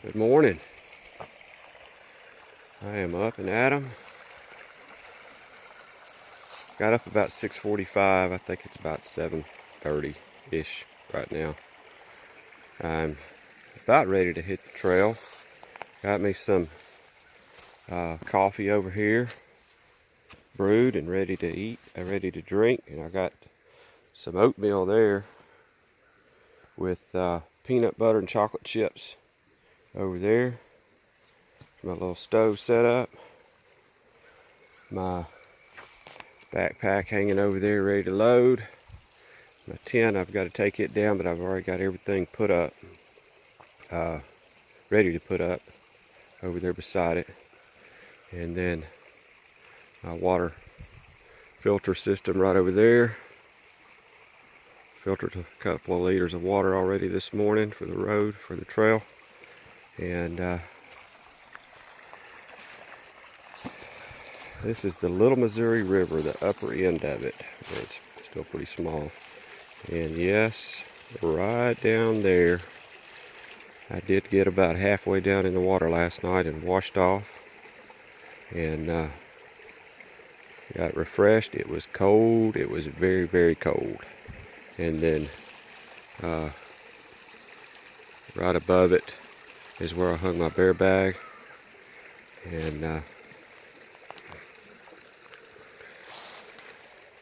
Good morning. I am up and at 'em. Got up about 6:45. I think it's about 7:30-ish right now. I'm about ready to hit the trail. Got me some coffee over here, brewed and ready to eat, ready to drink. And I got some oatmeal there with peanut butter and chocolate chips over there. My little stove set up. My backpack hanging over there ready to load. My tent, I've got to take it down, but I've already got everything put up, ready to put up over there beside it. And then my water filter system right over there. Filtered a couple of liters of water already this morning for the road, for the trail. And this is the Little Missouri River, the upper end of it. It's still pretty small. And yes, right down there, I did get about halfway down in the water last night and washed off. And got refreshed. It was cold. It was very, very cold. And then right above it is where I hung my bear bag. And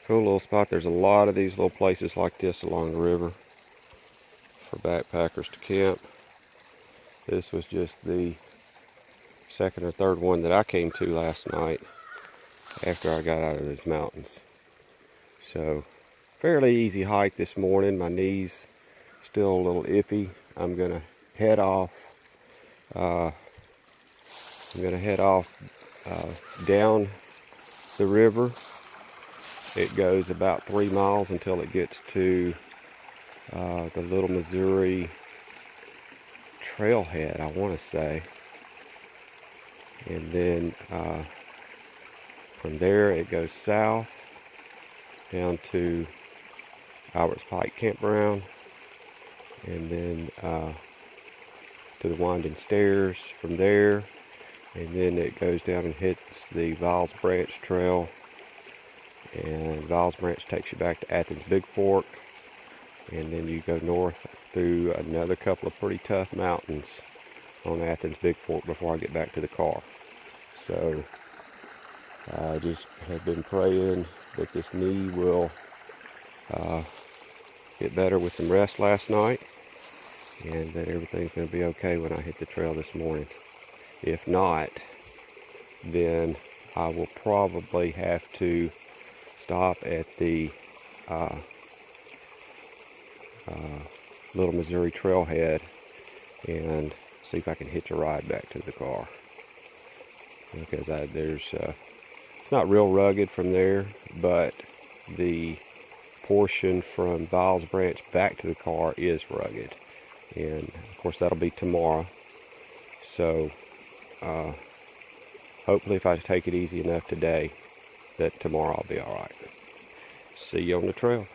cool little spot. There's a lot of these little places like this along the river for backpackers to camp. This was just the second or third one that I came to last night after I got out of these mountains. So fairly easy hike this morning. My knees still a little iffy. I'm gonna head off. Down the river. It goes about 3 miles until it gets to the Little Missouri Trailhead, I want to say. And then from there it goes south down to Albert's Pike Campground, and then to the winding stairs from there, and then it goes down and hits the Viles Branch Trail, and Viles Branch takes you back to Athens Big Fork, and then you go north through another couple of pretty tough mountains on Athens Big Fork before I get back to the car. So I just have been praying that this knee will get better with some rest last night, and that everything's going to be okay when I hit the trail this morning. If not, then I will probably have to stop at the Little Missouri Trailhead and see if I can hitch a ride back to the car, because it's not real rugged from there, but the portion from Viles Branch back to the car is rugged, and of course that'll be tomorrow. So hopefully if I take it easy enough today, that tomorrow I'll be all right. See you on the trail.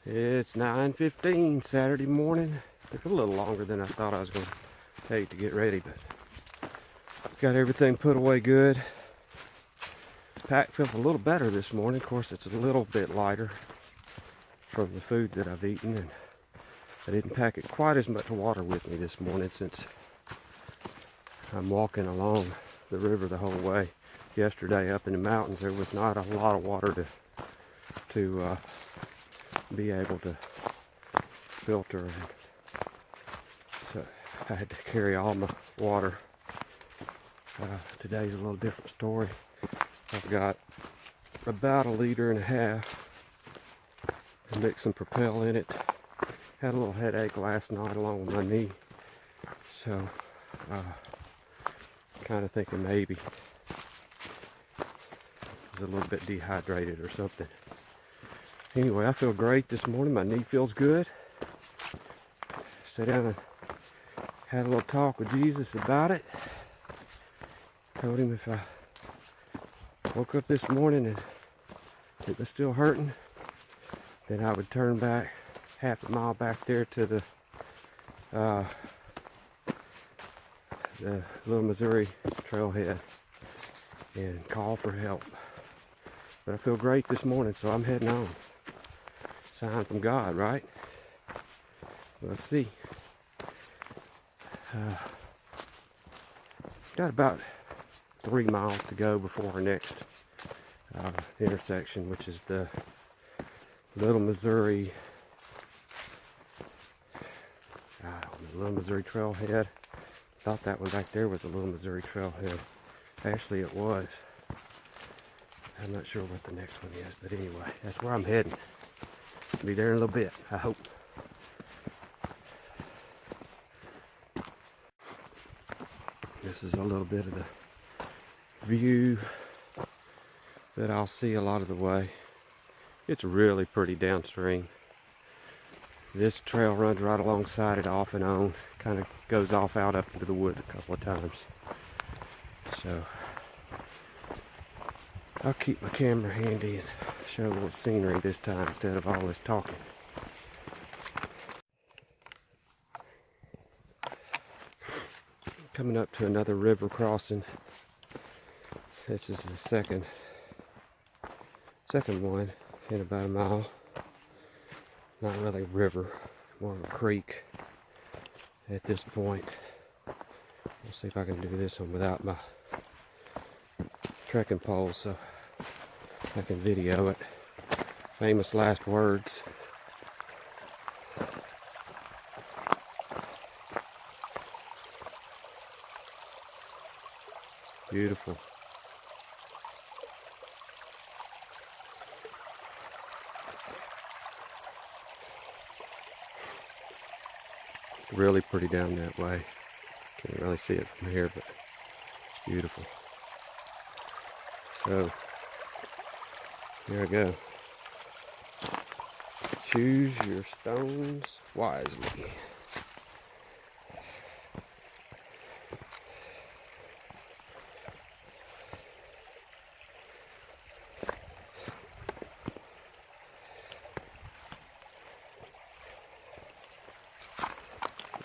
It's 9:15 Saturday morning. Took a little longer than I thought I was going to take to get ready, but got everything put away good. Pack feels a little better this morning. Of course, it's a little bit lighter from the food that I've eaten, and I didn't pack it quite as much water with me this morning since I'm walking along the river the whole way. Yesterday up in the mountains, there was not a lot of water to be able to filter, and so I had to carry all my water. Today's a little different story. I've got about 1.5 liters and mixed some Propel in it. Had a little headache last night along with my knee, so kind of thinking maybe I was a little bit dehydrated or something. Anyway, I feel great this morning. My knee feels good. Sat down and had a little talk with Jesus about it. Told him if I woke up this morning and it was still hurting, then I would turn back half a mile back there to the the Little Missouri Trailhead and call for help. But I feel great this morning, so I'm heading on. Sign from God, right? Let's see. Got about 3 miles to go before our next intersection, which is the Little Missouri Trailhead. Thought that one back there was the Little Missouri Trailhead. Actually, it was. I'm not sure what the next one is, but anyway, that's where I'm heading. Be there in a little bit, I hope. This is a little bit of the view that I'll see a lot of the way. It's really pretty downstream. This trail runs right alongside it off and on. Kind of goes off out up into the woods a couple of times. So I'll keep my camera handy and show a little scenery this time instead of all this talking. Coming up to another river crossing. This is the second one in about a mile. Not really a river, more of a creek at this point. We'll see if I can do this one without my trekking poles so I can video it. Famous last words. Beautiful. Really pretty down that way. Can't really see it from here, but it's beautiful. So, here I go. Choose your stones wisely.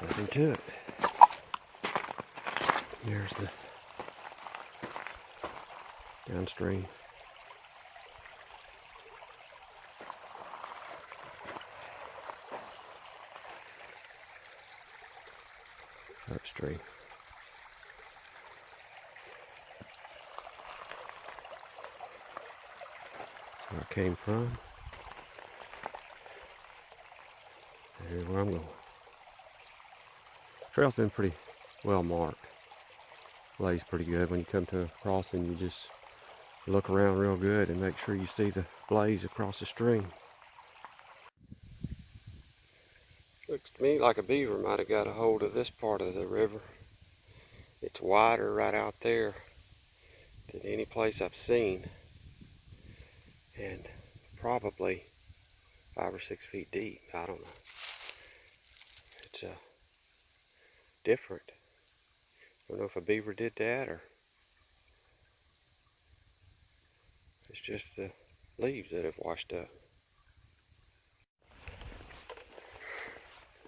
Nothing to it. Here's the downstream. Upstream. Where I came from. Here's where I'm going. Trail's been pretty well marked. Lays pretty good. When you come to a crossing, you just look around real good and make sure you see the blaze across the stream. Looks to me like a beaver might have got a hold of this part of the river. It's wider right out there than any place I've seen, and probably 5 or 6 feet deep. I don't know. It's different. I don't know if a beaver did that or it's just the leaves that have washed up.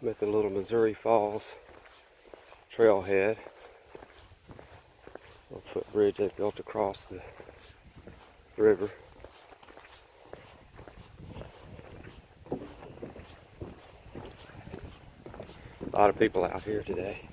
I'm at the Little Missouri Falls Trailhead. Little footbridge they built across the river. A lot of people out here today.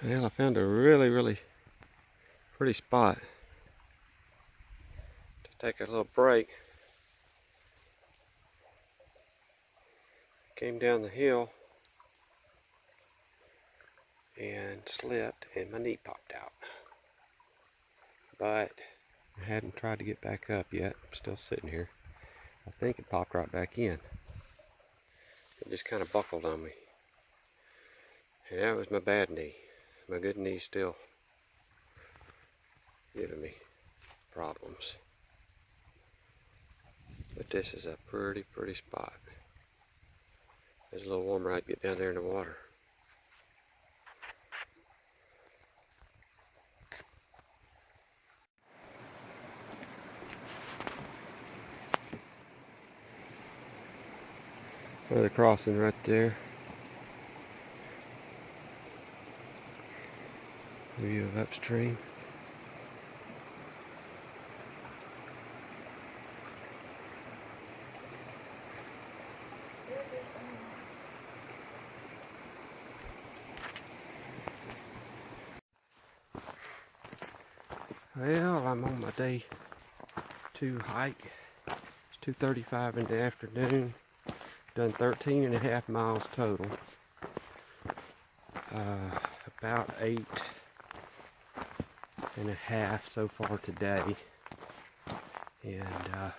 Well, I found a really pretty spot to take a little break. Came down the hill and slipped and my knee popped out. But I hadn't tried to get back up yet. I'm still sitting here. I think it popped right back in. It just kind of buckled on me. And that was my bad knee. My good knee's still giving me problems. But this is a pretty spot. It's a little warmer. I'd get down there in the water. Another crossing right there. View of upstream. Well, I'm on my day 2 hike. It's 2:35 in the afternoon. Done 13.5 miles total. About 8.5 so far today. And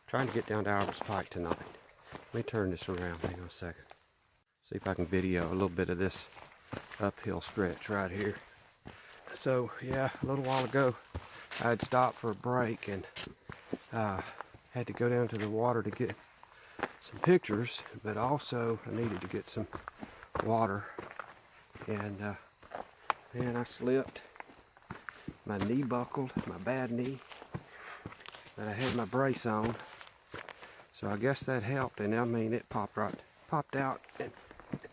trying to get down to Albert's Pike tonight. Let me turn this around. Hang on a second. See if I can video a little bit of this uphill stretch right here. So yeah, a little while ago I had stopped for a break and had to go down to the water to get some pictures, but also I needed to get some water. And man, I slipped. My knee buckled, my bad knee. But I had my brace on, so I guess that helped. And I mean, it popped out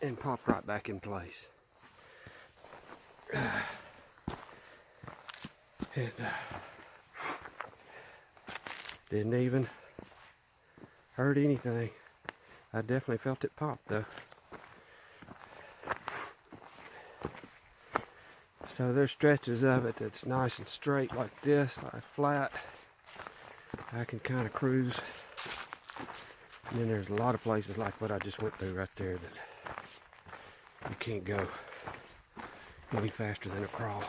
and popped right back in place. And didn't even hurt anything. I definitely felt it pop though. So there's stretches of it that's nice and straight like this, like flat. I can kind of cruise. And then there's a lot of places like what I just went through right there that you can't go any faster than a crawl.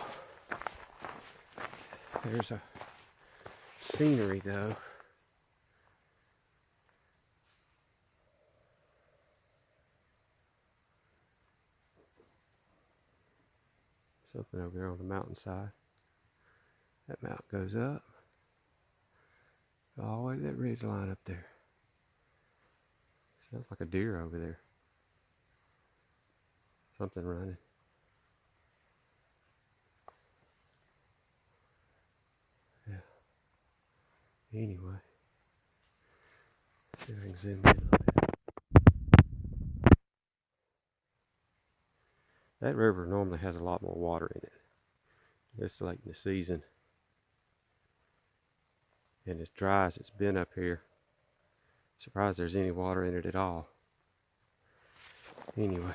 There's a scenery though. Something over there on the mountainside. That mountain goes up all the way to that ridge line up there. Sounds like a deer over there. Something running. Yeah. Anyway. See if I can zoom in on that. That river normally has a lot more water in it. It's late in the season. And as dry as it's been up here, surprised there's any water in it at all. Anyway.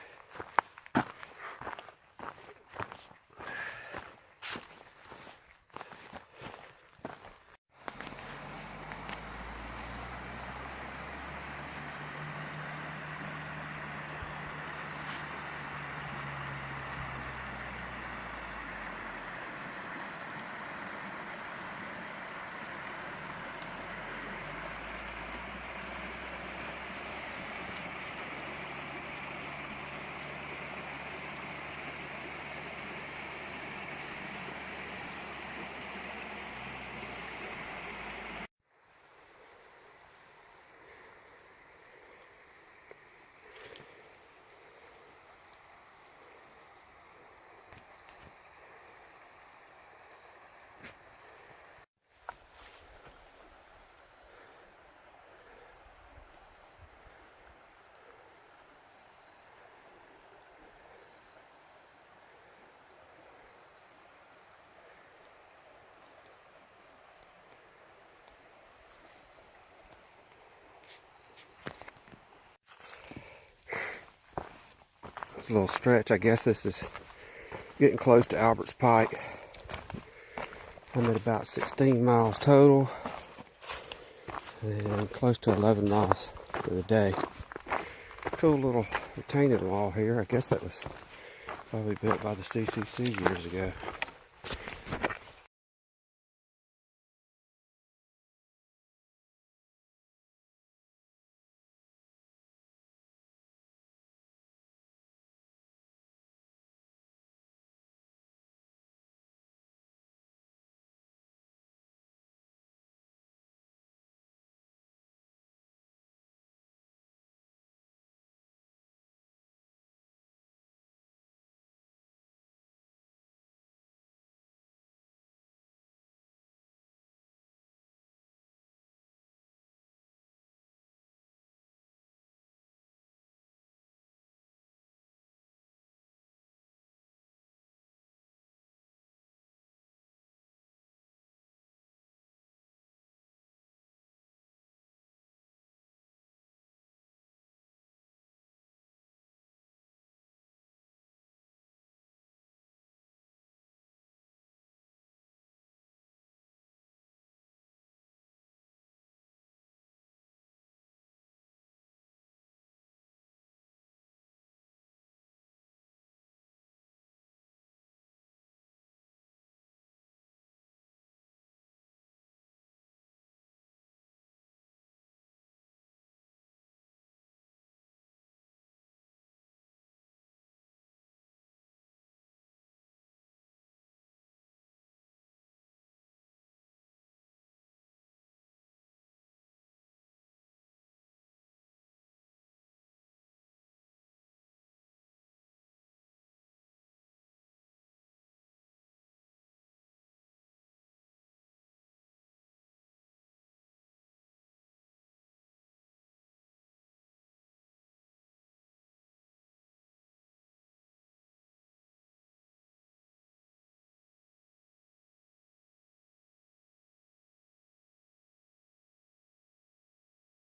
It's a little stretch. I guess this is getting close to Albert's Pike. I'm at about 16 miles total and close to 11 miles for the day. Cool little retaining wall here. I guess that was probably built by the CCC years ago.